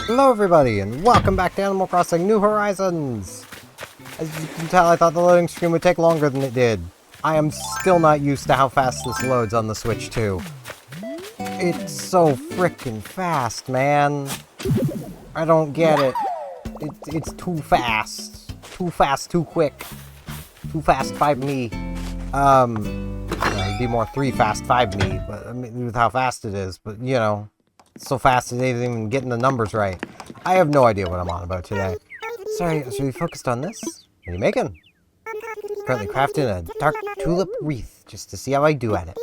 Hello everybody, and welcome back to Animal Crossing New Horizons! As you can tell, I thought the loading screen would take longer than it did. I am still not used to how fast this loads on the Switch 2. It's so frickin' fast, man. I don't get it. It's too fast. Too fast, too quick. Too fast, 5 me. It'd be more 3 fast, 5 me, but I mean, with how fast it is, but you know. So fast it ain't even getting the numbers right. I have no idea what I'm on about today. Sorry, I was really focused on this. What are you making? Currently crafting a dark tulip wreath, just to see how I do at it.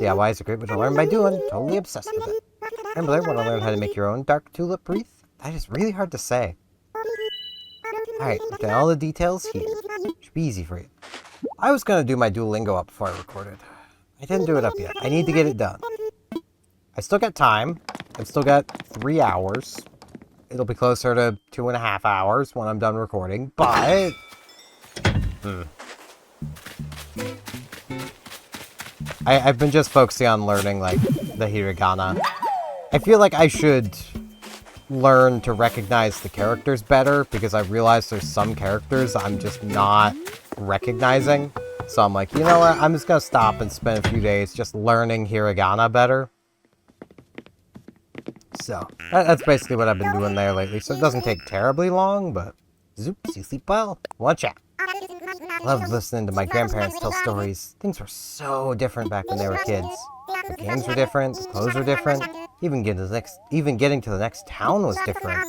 DIY is a great way to learn by doing. Totally obsessed with it. Rambler, want to learn how to make your own dark tulip wreath? That is really hard to say. Alright, got all the details here. Should be easy for you. I was going to do my Duolingo up before I recorded. I didn't do it up yet. I need to get it done. I still got time. I've still got 3 hours. It'll be closer to 2.5 hours when I'm done recording, but... I've been just focusing on learning, like, the hiragana. I feel like I should learn to recognize the characters better, because I realize there's some characters I'm just not recognizing. So I'm like, you know what, I'm just gonna stop and spend a few days just learning hiragana better. So, that's basically what I've been doing there lately, so it doesn't take terribly long, but... Zoops, you sleep well? Watch out. Love listening to my grandparents tell stories. Things were so different back when they were kids. The games were different, the clothes were different, even getting to the next town was different.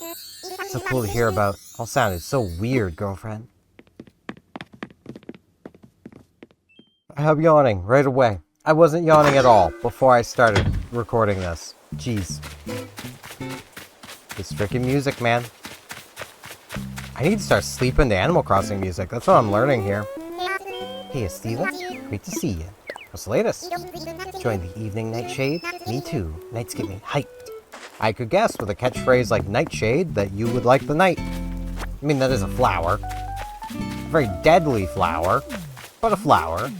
So cool to hear about. All sounded so weird, girlfriend. I'm yawning right away. I wasn't yawning at all before I started recording this. Jeez. This freaking music, man. I need to start sleeping to Animal Crossing music. That's what I'm learning here. Hey, Steven. Great to see you. What's the latest? Join the evening Nightshade? Me too. Nights get me hyped. I could guess with a catchphrase like Nightshade that you would like the night. I mean, that is a flower. A very deadly flower, but a flower.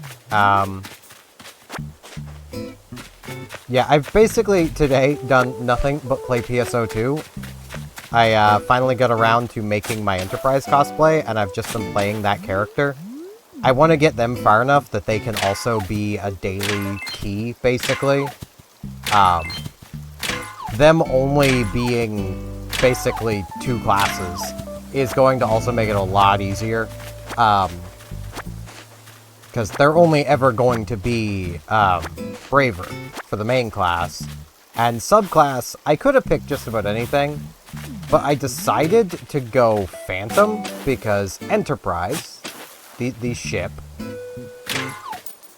Yeah, I've basically today done nothing but play PSO2. I finally got around to making my Enterprise cosplay, and I've just been playing that character. I want to get them far enough that they can also be a daily key, basically. Them only being basically 2 classes is going to also make it a lot easier. Because they're only ever going to be Braver for the main class. And subclass, I could have picked just about anything, but I decided to go Phantom because Enterprise, the ship,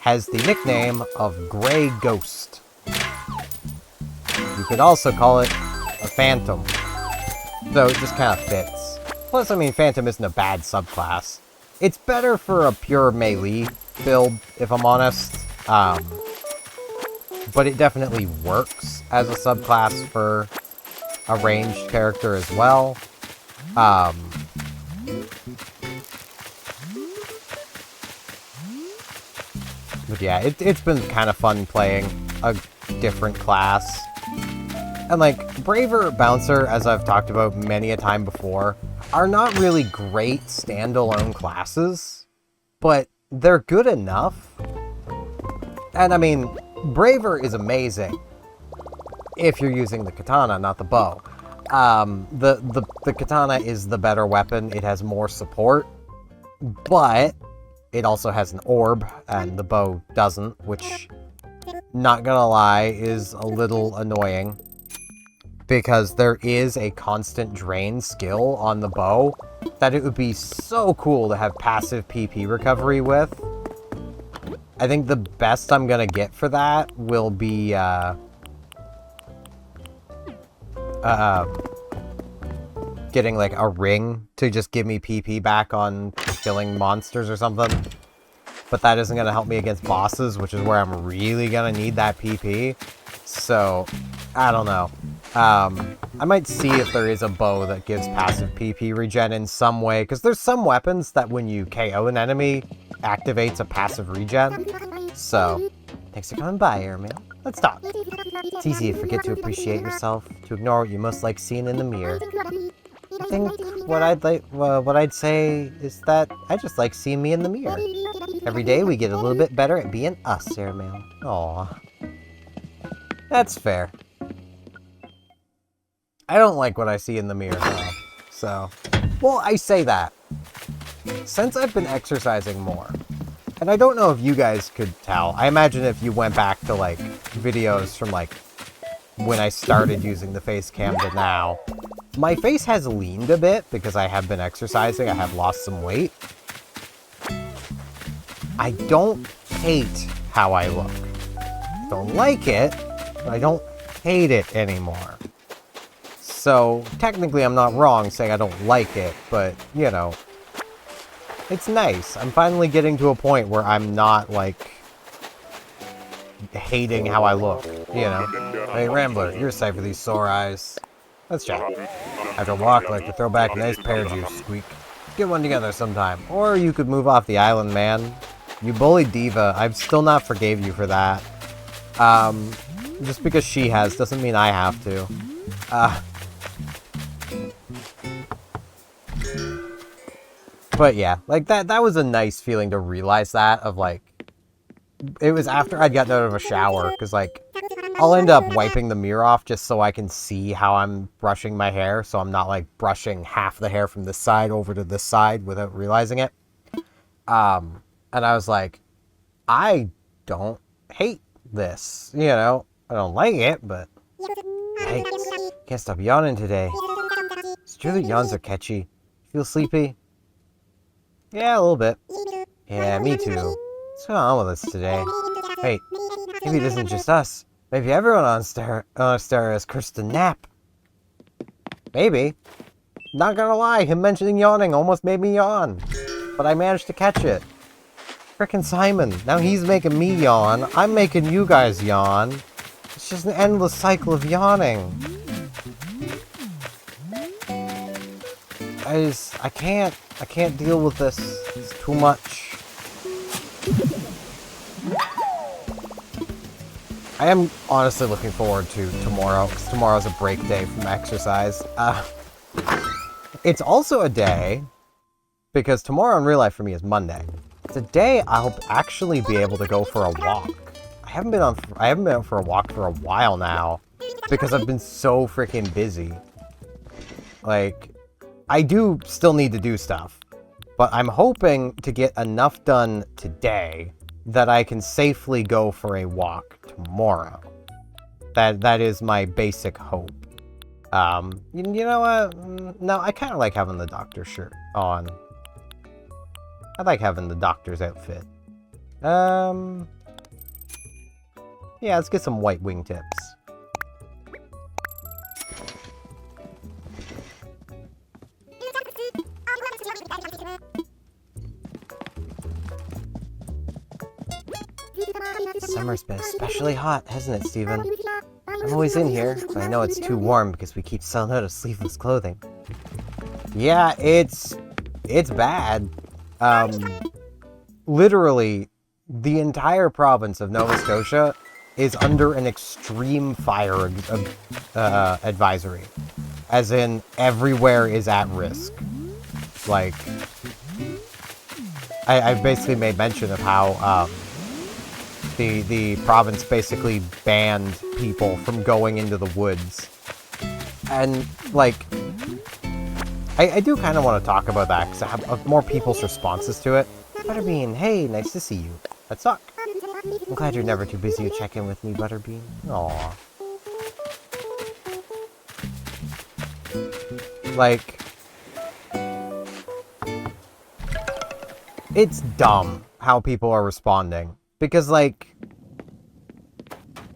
has the nickname of Grey Ghost. You could also call it a Phantom, though it just kind of fits. Plus, I mean, Phantom isn't a bad subclass. It's better for a pure melee build, if I'm honest, but it definitely works as a subclass for a ranged character as well. But yeah, it's been kind of fun playing a different class. And like, Braver, Bouncer, as I've talked about many a time before, are not really great standalone classes, but they're good enough. And I mean, Braver is amazing if you're using the katana, not the bow. The katana is the better weapon. It has more support, but it also has an orb, and the bow doesn't, which, not gonna lie, is a little annoying. Because there is a constant drain skill on the bow that it would be so cool to have passive PP recovery with. I think the best I'm gonna get for that will be, getting, like, a ring to just give me PP back on killing monsters or something. But that isn't gonna help me against bosses, which is where I'm really gonna need that PP. So, I don't know. I might see if there is a bow that gives passive PP regen in some way, because there's some weapons that when you KO an enemy, activates a passive regen. So, thanks for coming by, Airmail. Let's talk. It's easy to forget to appreciate yourself, to ignore what you most like seeing in the mirror. I think what I'd say is that I just like seeing me in the mirror. Every day we get a little bit better at being us, Airmail. Aw. That's fair. I don't like what I see in the mirror, though. So, well, I say that. Since I've been exercising more, and I don't know if you guys could tell, I imagine if you went back to, like, videos from, like, when I started using the face cam to now, my face has leaned a bit because I have been exercising, I have lost some weight. I don't hate how I look. Don't like it, but I don't hate it anymore. So, technically I'm not wrong saying I don't like it, but, you know, it's nice. I'm finally getting to a point where I'm not, like, hating how I look, you know? Hey, Rambler, you're safe for these sore eyes. Let's chat. After a walk, I like to throw back a nice pear juice, Squeak. Get one together sometime. Or you could move off the island, man. You bullied Diva. I've still not forgave you for that. Just because she has doesn't mean I have to. But yeah, like that was a nice feeling to realize that, of like, it was after I'd gotten out of a shower, because like, I'll end up wiping the mirror off just so I can see how I'm brushing my hair, so I'm not like brushing half the hair from this side over to this side without realizing it. And I was like, I don't hate this, you know, I don't like it, but yikes, can't stop yawning today. It's true that yawns are catchy. Feel sleepy? Yeah, a little bit. Yeah, me too. What's going on with us today? Wait, maybe it isn't just us. Maybe everyone on Astera is cursed to nap. Maybe. Not gonna lie, him mentioning yawning almost made me yawn. But I managed to catch it. Frickin' Simon, now he's making me yawn, I'm making you guys yawn. It's just an endless cycle of yawning. I can't deal with this. It's too much. I am honestly looking forward to tomorrow, because tomorrow's a break day from exercise. It's also a day, because tomorrow in real life for me is Monday. It's a day I'll actually be able to go for a walk. I haven't been out for a walk for a while now, because I've been so freaking busy. Like, I do still need to do stuff, but I'm hoping to get enough done today that I can safely go for a walk tomorrow. That is my basic hope. You know what? No, I kind of like having the doctor's shirt on. I like having the doctor's outfit. Yeah, let's get some white wingtips. Summer's been especially hot, hasn't it, Steven? I'm always in here, but I know it's too warm because we keep selling out of sleeveless clothing. Yeah, it's bad. Literally, the entire province of Nova Scotia is under an extreme fire advisory. As in, everywhere is at risk. Like, I've basically made mention of how, the province basically banned people from going into the woods. And, like, I do kind of want to talk about that, because I have more people's responses to it. Butterbean, hey, nice to see you. That sucked. I'm glad you're never too busy to check in with me, Butterbean. Aww. Like, it's dumb how people are responding. Because, like...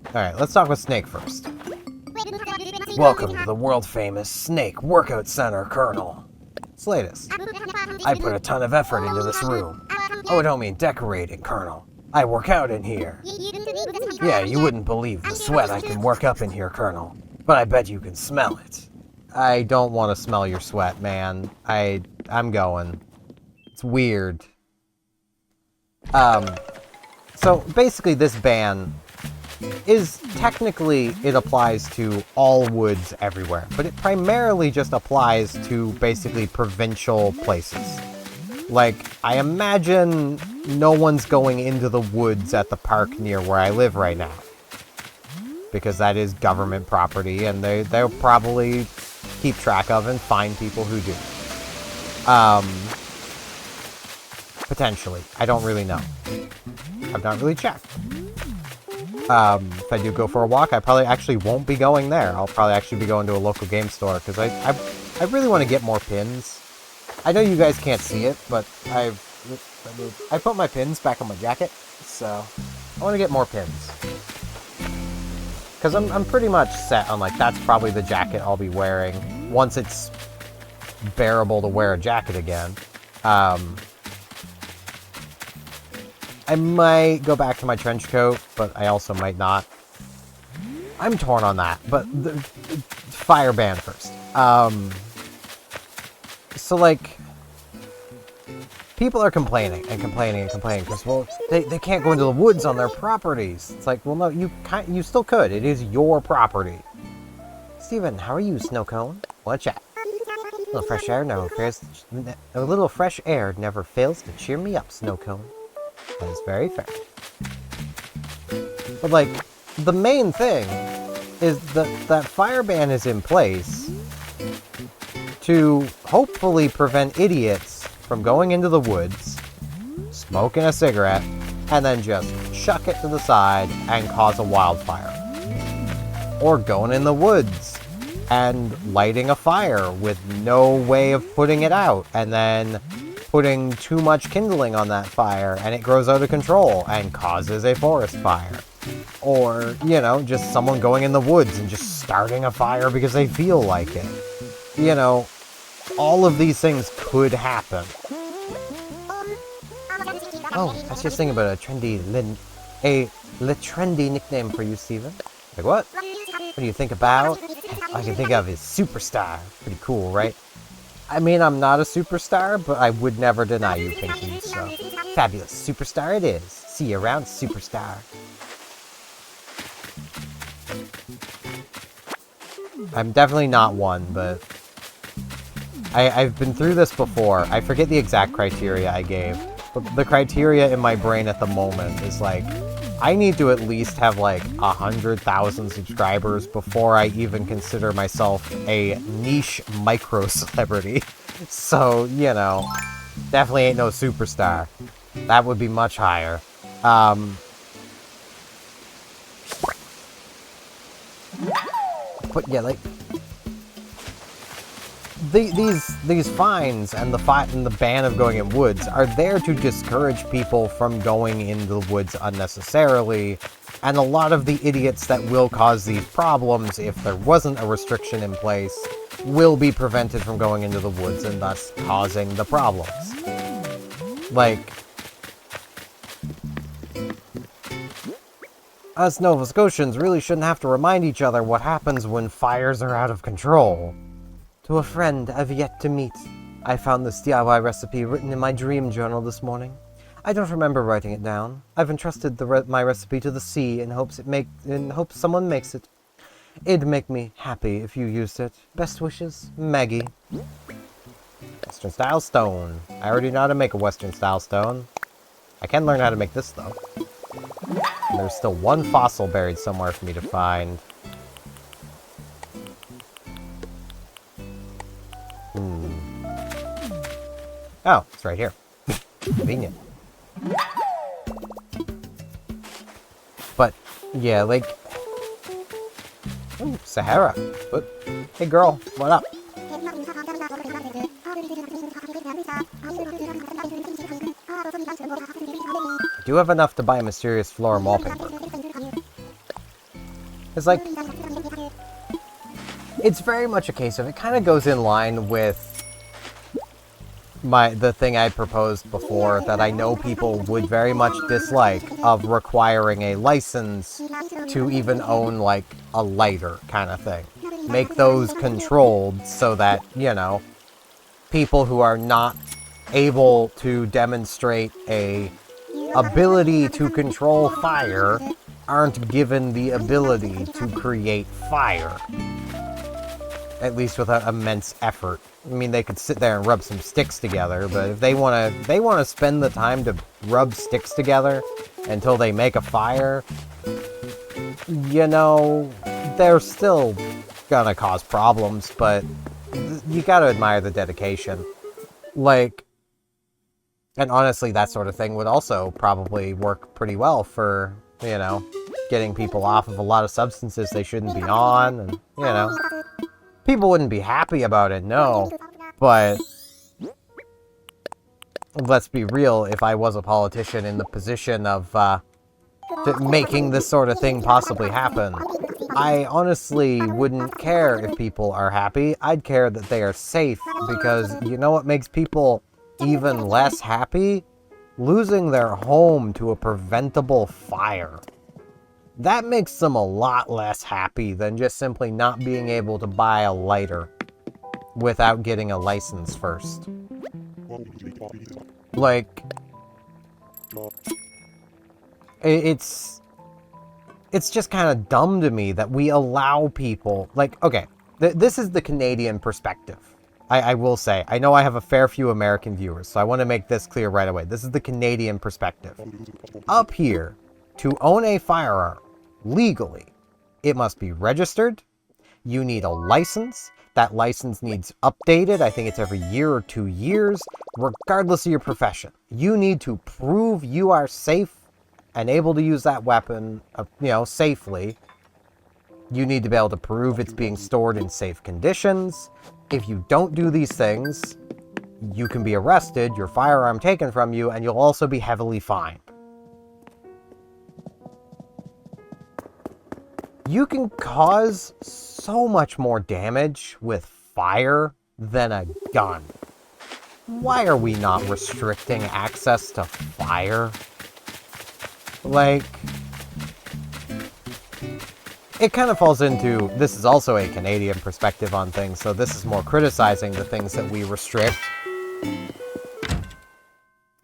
Alright, let's talk with Snake first. Welcome to the world-famous Snake Workout Center, Colonel. It's latest. I put a ton of effort into this room. Oh, I don't mean decorating, Colonel. I work out in here. Yeah, you wouldn't believe the sweat I can work up in here, Colonel. but I bet you can smell it. I don't want to smell your sweat, man. I'm going. It's weird. So basically this ban is technically, it applies to all woods everywhere, but it primarily just applies to basically provincial places. Like, I imagine no one's going into the woods at the park near where I live right now, because that is government property, and they'll probably keep track of and find people who do. Potentially. I don't really know. I've not really checked. If I do go for a walk, I probably actually won't be going there. I'll probably actually be going to a local game store, because I really want to get more pins. I know you guys can't see it, but I put my pins back on my jacket, so I want to get more pins. Because I'm pretty much set on, like, that's probably the jacket I'll be wearing once it's bearable to wear a jacket again. I might go back to my trench coat, but I also might not. I'm torn on that, but the fire ban first. So, like, people are complaining and complaining and complaining because, well, they can't go into the woods on their properties. It's like, well, no, you still could. It is your property. Steven, how are you, Snowcone? Want to chat? A little fresh air never fails to cheer me up, Snowcone. That is very fair. But, like, the main thing is that fire ban is in place to hopefully prevent idiots from going into the woods, smoking a cigarette, and then just chuck it to the side and cause a wildfire. Or going in the woods and lighting a fire with no way of putting it out, and then putting too much kindling on that fire and it grows out of control and causes a forest fire. Or, you know, just someone going in the woods and just starting a fire because they feel like it. You know, all of these things could happen. Oh, I was just thinking about a trendy nickname for you, Steven. Like what? What do you think about? All I can think of is Superstar. Pretty cool, right? I mean, I'm not a superstar, but I would never deny you, Pinky, so... Fabulous Superstar it is. See you around, Superstar. I'm definitely not one, but... I've been through this before. I forget the exact criteria I gave, but the criteria in my brain at the moment is like, I need to at least have like 100,000 subscribers before I even consider myself a niche micro celebrity. So, you know, definitely ain't no superstar. That would be much higher. But yeah, like, these fines and the ban of going in woods are there to discourage people from going into the woods unnecessarily, and a lot of the idiots that will cause these problems, if there wasn't a restriction in place, will be prevented from going into the woods and thus causing the problems. Like, us Nova Scotians really shouldn't have to remind each other what happens when fires are out of control. To a friend I've yet to meet, I found this DIY recipe written in my dream journal this morning. I don't remember writing it down. I've entrusted my recipe to the sea in hopes someone makes it. It'd make me happy if you used it. Best wishes, Maggie. Western style stone. I already know how to make a Western style stone. I can learn how to make this though. And there's still one fossil buried somewhere for me to find. Oh, it's right here. Convenient. But, yeah, like... Ooh, Sahara. What? Hey girl, what up? I do have enough to buy a Mysterious Flora wallpaper. It's like... It's very much a case of, it kind of goes in line with the thing I proposed before that I know people would very much dislike of requiring a license to even own, like, a lighter kind of thing. Make those controlled so that, you know, people who are not able to demonstrate a ability to control fire aren't given the ability to create fire. At least without immense effort. I mean, they could sit there and rub some sticks together, but if they want to spend the time to rub sticks together until they make a fire, you know, they're still gonna cause problems, but you gotta admire the dedication. Like, and honestly, that sort of thing would also probably work pretty well for, you know, getting people off of a lot of substances they shouldn't be on, and, you know, people wouldn't be happy about it, no, but let's be real, if I was a politician in the position of making this sort of thing possibly happen, I honestly wouldn't care if people are happy. I'd care that they are safe, because you know what makes people even less happy? Losing their home to a preventable fire. That makes them a lot less happy than just simply not being able to buy a lighter without getting a license first. Like, it's just kind of dumb to me that we allow people, like, okay, this is the Canadian perspective. I will say, I know I have a fair few American viewers, so I want to make this clear right away. This is the Canadian perspective. Up here, to own a firearm legally, it must be registered. You need a license. That license needs updated. I think it's every year or 2 years, regardless of your profession. You need to prove you are safe and able to use that weapon, you know, safely. You need to be able to prove it's being stored in safe conditions. If you don't do these things, you can be arrested, your firearm taken from you, and you'll also be heavily fined. You can cause so much more damage with fire than a gun. Why are we not restricting access to fire? Like, it kind of falls into, this is also a Canadian perspective on things, so this is more criticizing the things that we restrict.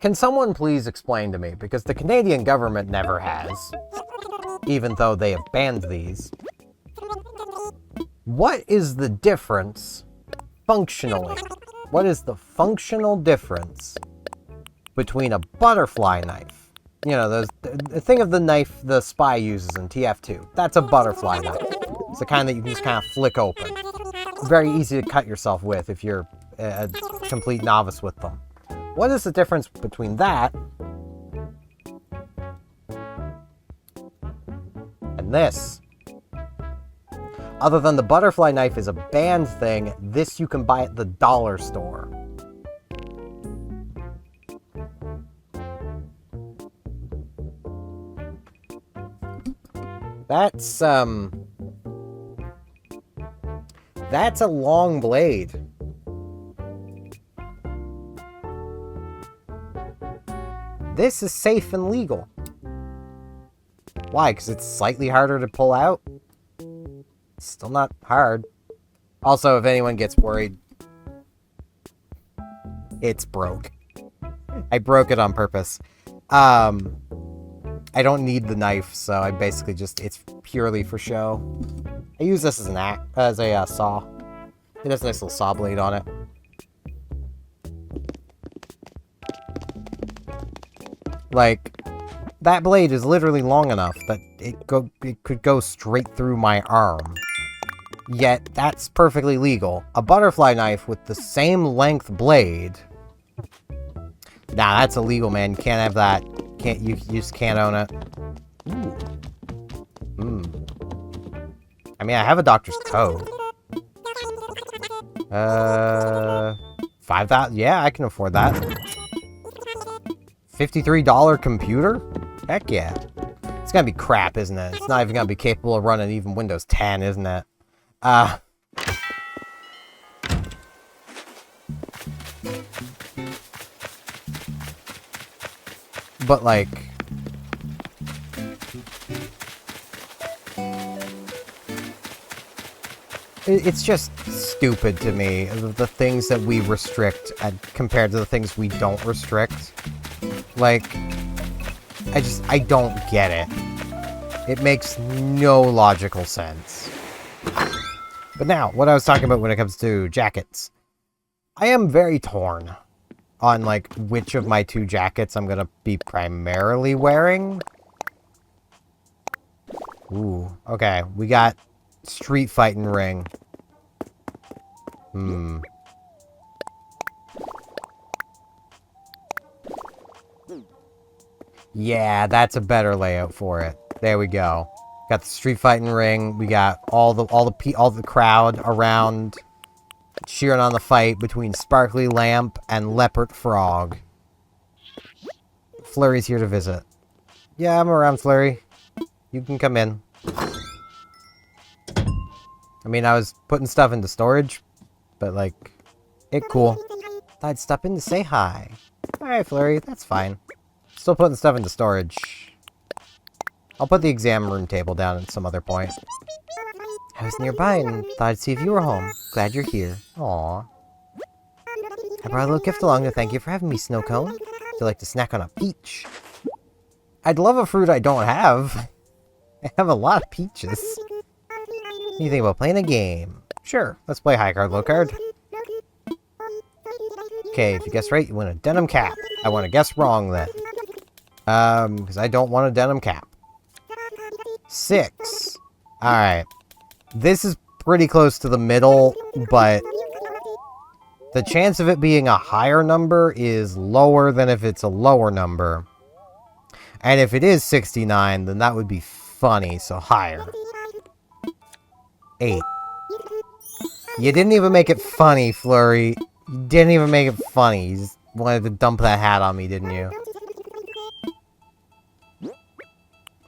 Can someone please explain to me, because the Canadian government never has, even though they have banned these, what is the difference functionally? What is the functional difference between a butterfly knife? You know, think of the knife the spy uses in TF2. That's a butterfly knife. It's the kind that you can just kind of flick open. Very easy to cut yourself with if you're a complete novice with them. What is the difference between that and this? Other than the butterfly knife is a banned thing, this you can buy at the dollar store. That's a long blade. This is safe and legal. Why? Because it's slightly harder to pull out? It's still not hard. Also, if anyone gets worried, it's broke. I broke it on purpose. I don't need the knife, so I basically just, it's purely for show. I use this as a saw. It has a nice little saw blade on it. Like, that blade is literally long enough that it could go straight through my arm. Yet, that's perfectly legal. A butterfly knife with the same length blade... Nah, that's illegal, man. You can't have that. You just can't own it. Ooh. I mean, I have a doctor's code. 5,000? Yeah, I can afford that. $53 computer? Heck yeah. It's gonna be crap, isn't it? It's not even gonna be capable of running even Windows 10, isn't it? but like... It's just stupid to me, the things that we restrict compared to the things we don't restrict. Like, I don't get it. It makes no logical sense. But now, what I was talking about when it comes to jackets. I am very torn on, like, which of my 2 jackets I'm gonna be primarily wearing. Ooh, okay, we got street fighting ring. Yeah, that's a better layout for it. There we go. Got the street fighting ring. We got all the crowd around cheering on the fight between Sparkly Lamp and Leopard Frog. Flurry's here to visit. Yeah, I'm around, Flurry. You can come in. I mean, I was putting stuff into storage, but like, cool. Thought I'd stop in to say hi. Alright, Flurry, that's fine. Still putting stuff into storage. I'll put the exam room table down at some other point. I was nearby and thought I'd see if you were home. Glad you're here. Aww. I brought a little gift along to thank you for having me, Snowcone. Would you like to snack on a peach? I'd love a fruit I don't have. I have a lot of peaches. What do you think about playing a game? Sure, let's play high card, low card. Okay, if you guess right, you win a denim cap. I want to guess wrong then. Because I don't want a denim cap. 6. Alright. This is pretty close to the middle, but the chance of it being a higher number is lower than if it's a lower number. And if it is 69, then that would be funny, so higher. 8. You didn't even make it funny, Flurry. You didn't even make it funny. You just wanted to dump that hat on me, didn't you?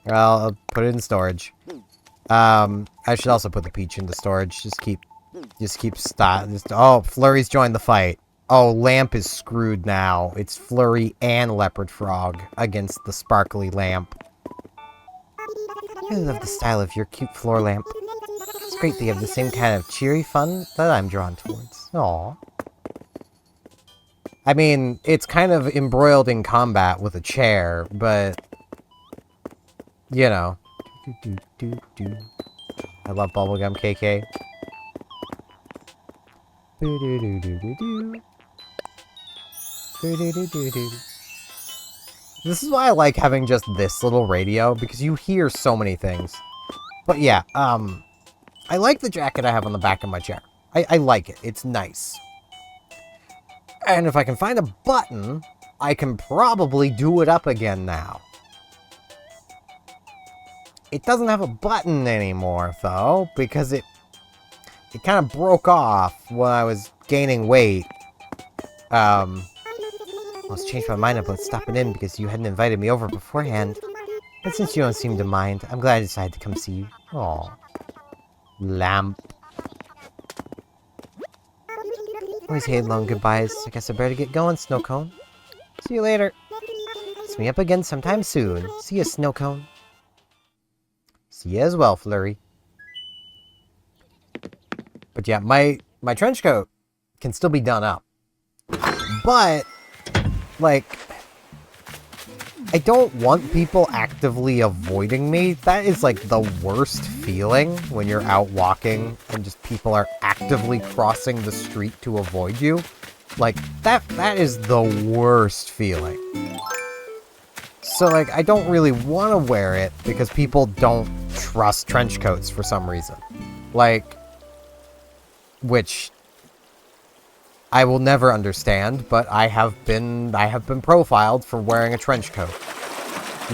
Well, I'll put it in storage. I should also put the peach into storage. Oh, Flurry's joined the fight. Oh, Lamp is screwed now. It's Flurry and Leopard Frog against the Sparkly Lamp. I love the style of your cute floor lamp. It's great that you have the same kind of cheery fun that I'm drawn towards. Aww. I mean, it's kind of embroiled in combat with a chair, but... you know. I love bubblegum KK. This is why I like having just this little radio, because you hear so many things. But yeah, I like the jacket I have on the back of my chair. I like it. It's nice. And if I can find a button, I can probably do it up again now. It doesn't have a button anymore, though, because it kind of broke off when I was gaining weight. I almost changed my mind about stopping in because you hadn't invited me over beforehand. But since you don't seem to mind, I'm glad I decided to come see you. Aw. Lamp. Always hate long goodbyes. I guess I better get going, Snowcone. See you later. Kiss me up again sometime soon. See ya, Snowcone. See you as well, Flurry. But yeah, my trench coat can still be done up. But, like, I don't want people actively avoiding me. That is, like, the worst feeling when you're out walking and just people are actively crossing the street to avoid you. Like, that is the worst feeling. So, like, I don't really want to wear it because people don't trust trench coats for some reason. Like, which I will never understand, but I have been profiled for wearing a trench coat.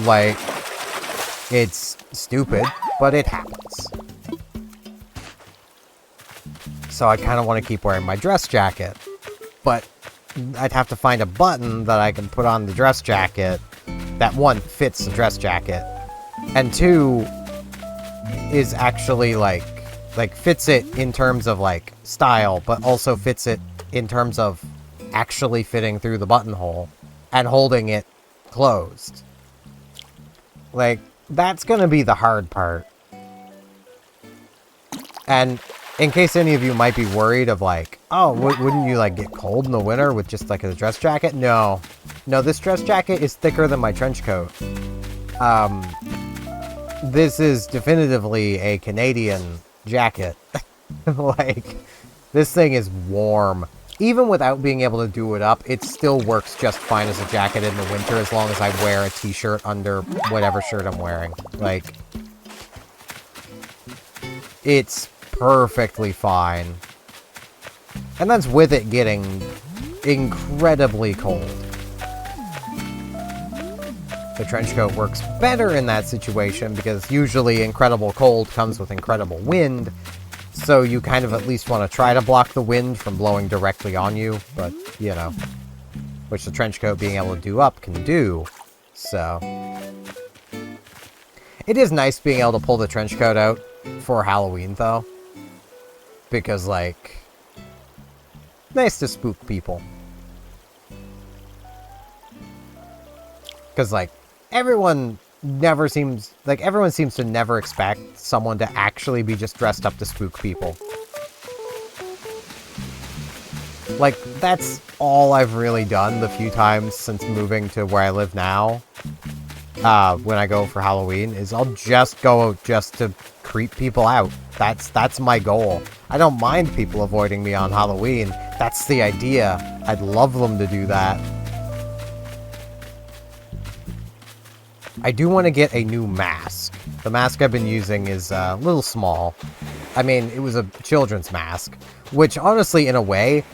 Like, it's stupid, but it happens. So I kind of want to keep wearing my dress jacket, but I'd have to find a button that I can put on the dress jacket that, one, fits the dress jacket, and two, is actually, like fits it in terms of, like, style, but also fits it in terms of actually fitting through the buttonhole and holding it closed. Like, that's gonna be the hard part. And in case any of you might be worried of like, oh, wouldn't you like get cold in the winter with just like a dress jacket? No. No, this dress jacket is thicker than my trench coat. This is definitively a Canadian jacket. Like, this thing is warm. Even without being able to do it up, it still works just fine as a jacket in the winter as long as I wear a t-shirt under whatever shirt I'm wearing. Like, it's perfectly fine. And that's with it getting incredibly cold. The trench coat works better in that situation because usually incredible cold comes with incredible wind. So you kind of at least want to try to block the wind from blowing directly on you, but, you know, which the trench coat being able to do up can do, so. It is nice being able to pull the trench coat out for Halloween, though, because, like, nice to spook people. Because, like, everyone seems to never expect someone to actually be just dressed up to spook people. Like, that's all I've really done the few times since moving to where I live now. When I go for Halloween, is I'll just go just to creep people out. That's my goal. I don't mind people avoiding me on Halloween. That's the idea. I'd love them to do that. I do want to get a new mask. The mask I've been using is a little small. I mean, it was a children's mask, which honestly, in a way,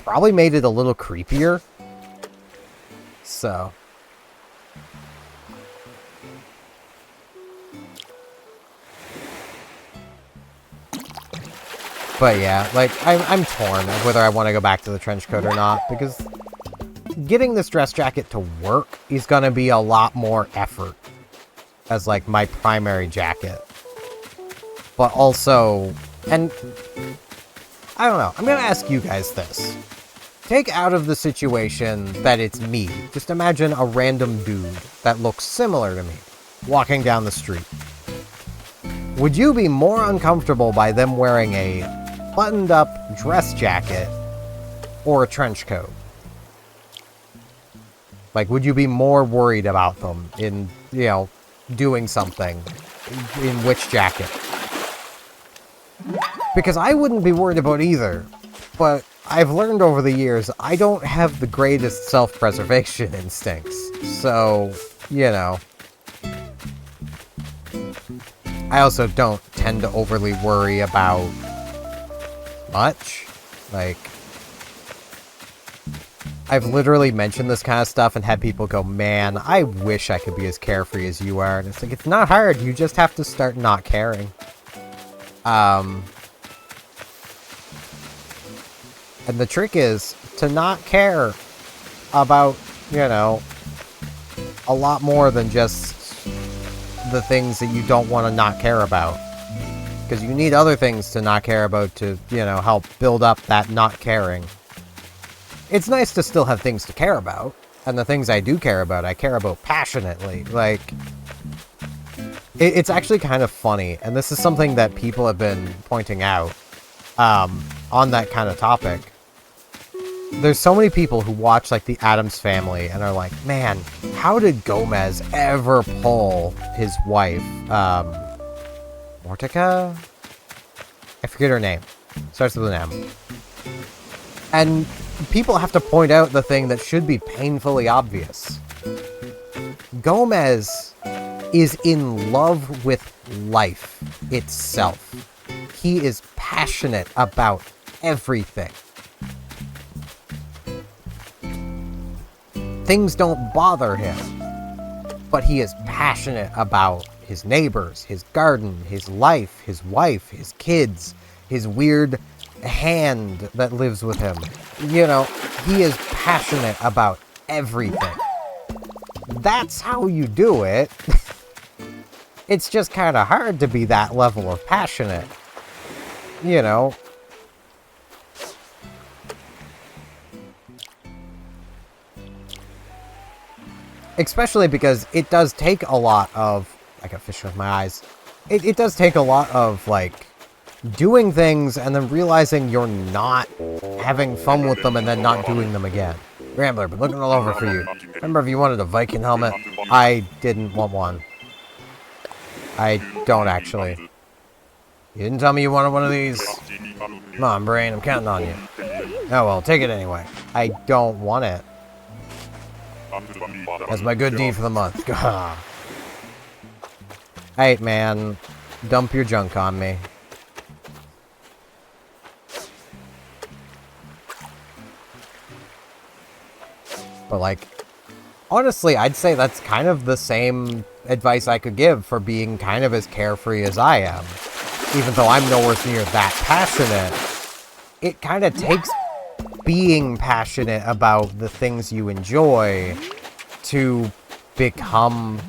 probably made it a little creepier. So. But yeah, like, I'm torn of whether I want to go back to the trench coat or not, because getting this dress jacket to work is going to be a lot more effort as, like, my primary jacket. But also, and I don't know, I'm going to ask you guys this. Take out of the situation that it's me. Just imagine a random dude that looks similar to me walking down the street. Would you be more uncomfortable by them wearing a buttoned-up dress jacket or a trench coat? Like, would you be more worried about them in, you know, doing something? In which jacket? Because I wouldn't be worried about either. But I've learned over the years, I don't have the greatest self-preservation instincts. So, you know. I also don't tend to overly worry about much. Like, I've literally mentioned this kind of stuff and had people go, man, I wish I could be as carefree as you are. And it's like, it's not hard. You just have to start not caring. And the trick is to not care about, you know, a lot more than just the things that you don't want to not care about. Because you need other things to not care about to, you know, help build up that not caring. It's nice to still have things to care about. And the things I do care about, I care about passionately. Like, it's actually kind of funny. And this is something that people have been pointing out on that kind of topic. There's so many people who watch, like, the Addams Family and are like, man, how did Gomez ever pull his wife, Mortica? I forget her name. Starts with an M. And people have to point out the thing that should be painfully obvious. Gomez is in love with life itself. He is passionate about everything. Things don't bother him, but he is passionate about his neighbors, his garden, his life, his wife, his kids, his weird hand that lives with him. You know, he is passionate about everything. That's how you do it. It's just kind of hard to be that level of passionate. You know. Especially because it does take a lot of... I got fish with my eyes. It does take a lot of, like, doing things and then realizing you're not having fun with them and then not doing them again. Rambler, been looking all over for you. Remember if you wanted a Viking helmet? I didn't want one. I don't, actually. You didn't tell me you wanted one of these. Come on, Brain, I'm counting on you. Oh, well, take it anyway. I don't want it. That's my good deed for the month. Hey, man. Dump your junk on me. But, like, honestly, I'd say that's kind of the same advice I could give for being kind of as carefree as I am. Even though I'm nowhere near that passionate, it kind of takes being passionate about the things you enjoy to become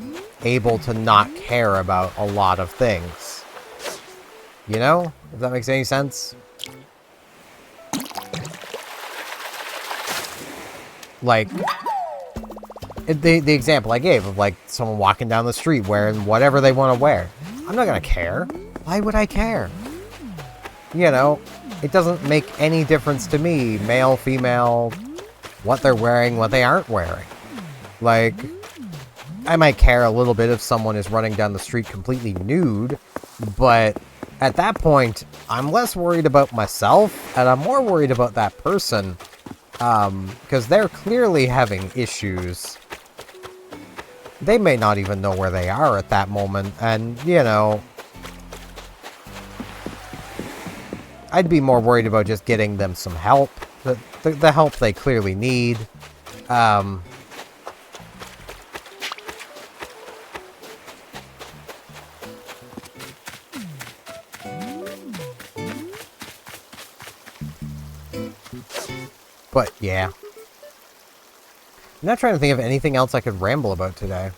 able to not care about a lot of things. You know? If that makes any sense? Like, the example I gave of, like, someone walking down the street wearing whatever they want to wear. I'm not gonna care. Why would I care? You know, it doesn't make any difference to me, male, female, what they're wearing, what they aren't wearing. Like, I might care a little bit if someone is running down the street completely nude, but at that point, I'm less worried about myself, and I'm more worried about that person. Because they're clearly having issues. They may not even know where they are at that moment, and, you know, I'd be more worried about just getting them some help. The help they clearly need. But, yeah. I'm not trying to think of anything else I could ramble about today.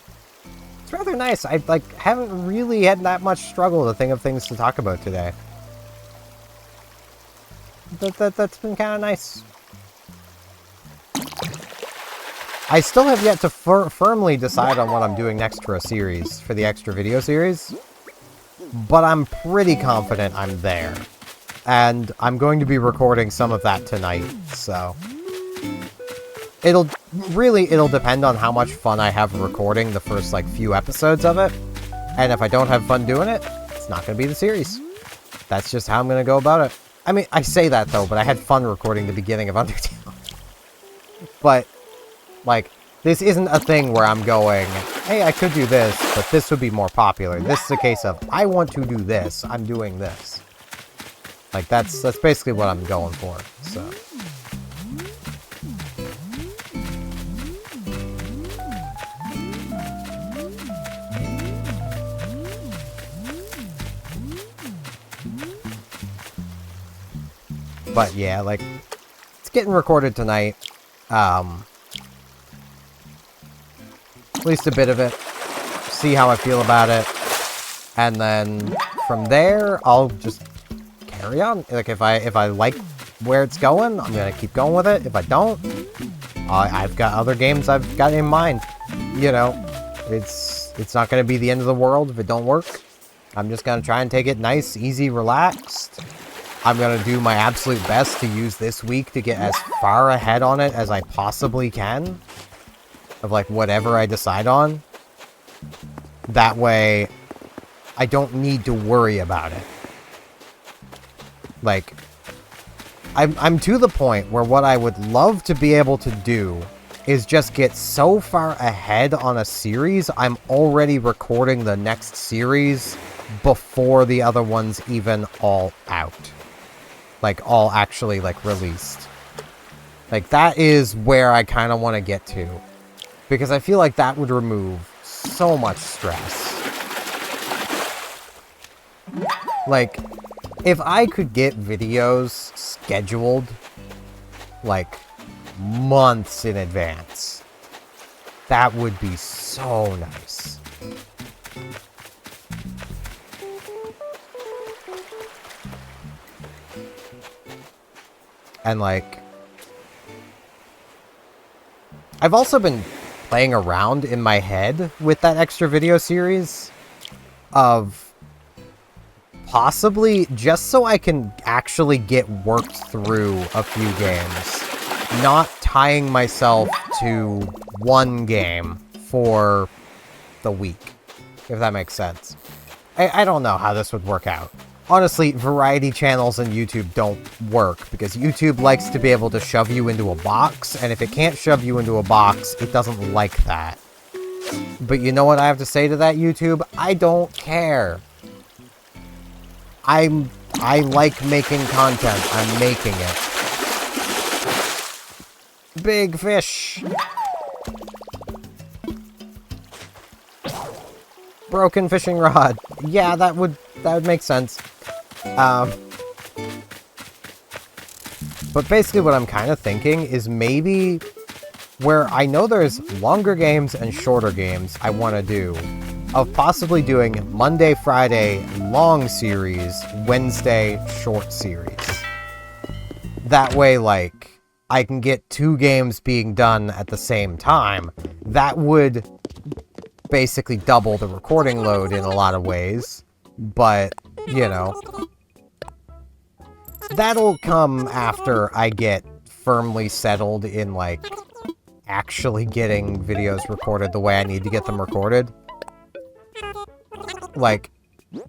It's rather nice. I, like, haven't really had that much struggle to think of things to talk about today. That's been kind of nice. I still have yet to firmly decide on what I'm doing next for a series, for the extra video series. But I'm pretty confident I'm there. And I'm going to be recording some of that tonight, so... It'll depend on how much fun I have recording the first, like, few episodes of it. And if I don't have fun doing it, it's not going to be the series. That's just how I'm going to go about it. I mean, I say that, though, but I had fun recording the beginning of Undertale. But, like, this isn't a thing where I'm going, hey, I could do this, but this would be more popular. This is a case of, I want to do this, I'm doing this. Like, that's basically what I'm going for, so... But yeah, like, it's getting recorded tonight. At least a bit of it. See how I feel about it. And then from there, I'll just carry on. Like, if I like where it's going, I'm gonna keep going with it. If I don't, I've got other games I've got in mind. You know, it's not gonna be the end of the world if it don't work. I'm just gonna try and take it nice, easy, relaxed. I'm going to do my absolute best to use this week to get as far ahead on it as I possibly can. Of, like, whatever I decide on. That way, I don't need to worry about it. Like, I'm to the point where what I would love to be able to do is just get so far ahead on a series, I'm already recording the next series before the other one's even all out. Like, all actually, like, released. Like, that is where I kind of want to get to. Because I feel like that would remove so much stress. Like, if I could get videos scheduled, like, months in advance, that would be so nice. And, like, I've also been playing around in my head with that extra video series of possibly just so I can actually get worked through a few games, not tying myself to one game for the week, if that makes sense. I don't know how this would work out. Honestly, variety channels and YouTube don't work, because YouTube likes to be able to shove you into a box, and if it can't shove you into a box, it doesn't like that. But you know what I have to say to that, YouTube? I don't care. I like making content. I'm making it. Big fish. Broken fishing rod. Yeah, that would make sense. But basically what I'm kind of thinking is maybe where I know there's longer games and shorter games I want to do, of possibly doing Monday, Friday long series, Wednesday short series. That way, like, I can get 2 games being done at the same time. That would basically double the recording load in a lot of ways, but, you know, that'll come after I get firmly settled in, like, actually getting videos recorded the way I need to get them recorded. Like,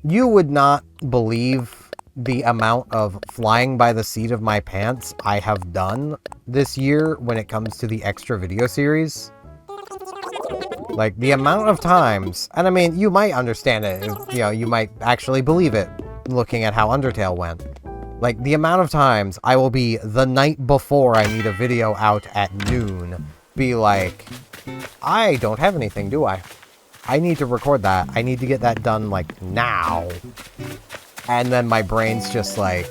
you would not believe the amount of flying by the seat of my pants I have done this year when it comes to the extra video series. Like, the amount of times, and I mean, you might understand it, you know, you might actually believe it, looking at how Undertale went. Like, the amount of times I will be, the night before I need a video out at noon, be like, I don't have anything, do I? I need to record that. I need to get that done, like, now. And then my brain's just like,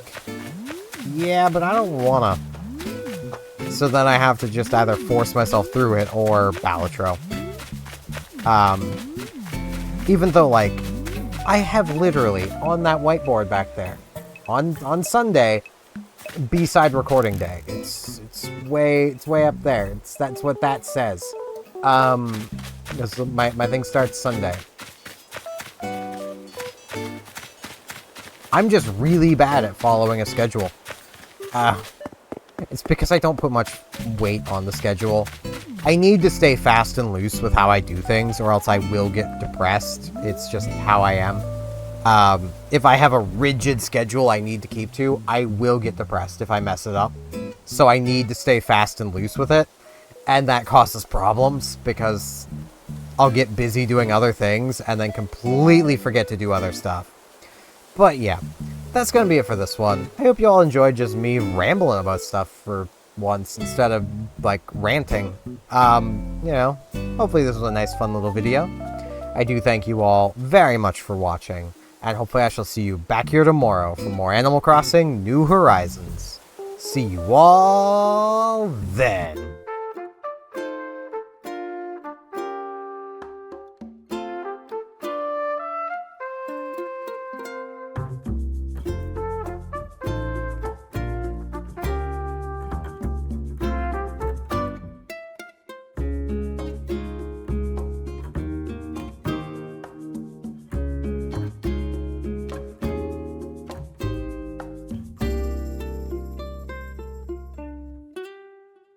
yeah, but I don't wanna. So then I have to just either force myself through it or Balatro. Even though, like, I have literally, on that whiteboard back there, on Sunday, B-side recording day. It's way up there. That's what that says. My thing starts Sunday. I'm just really bad at following a schedule. It's because I don't put much weight on the schedule. I need to stay fast and loose with how I do things, or else I will get depressed. It's just how I am. If I have a rigid schedule I need to keep to, I will get depressed if I mess it up. So I need to stay fast and loose with it. And that causes problems, because I'll get busy doing other things and then completely forget to do other stuff. But yeah, that's going to be it for this one. I hope you all enjoyed just me rambling about stuff for once instead of, like, ranting. You know, hopefully this was a nice, fun little video. I do thank you all very much for watching, and hopefully I shall see you back here tomorrow for more Animal Crossing New Horizons. See you all then.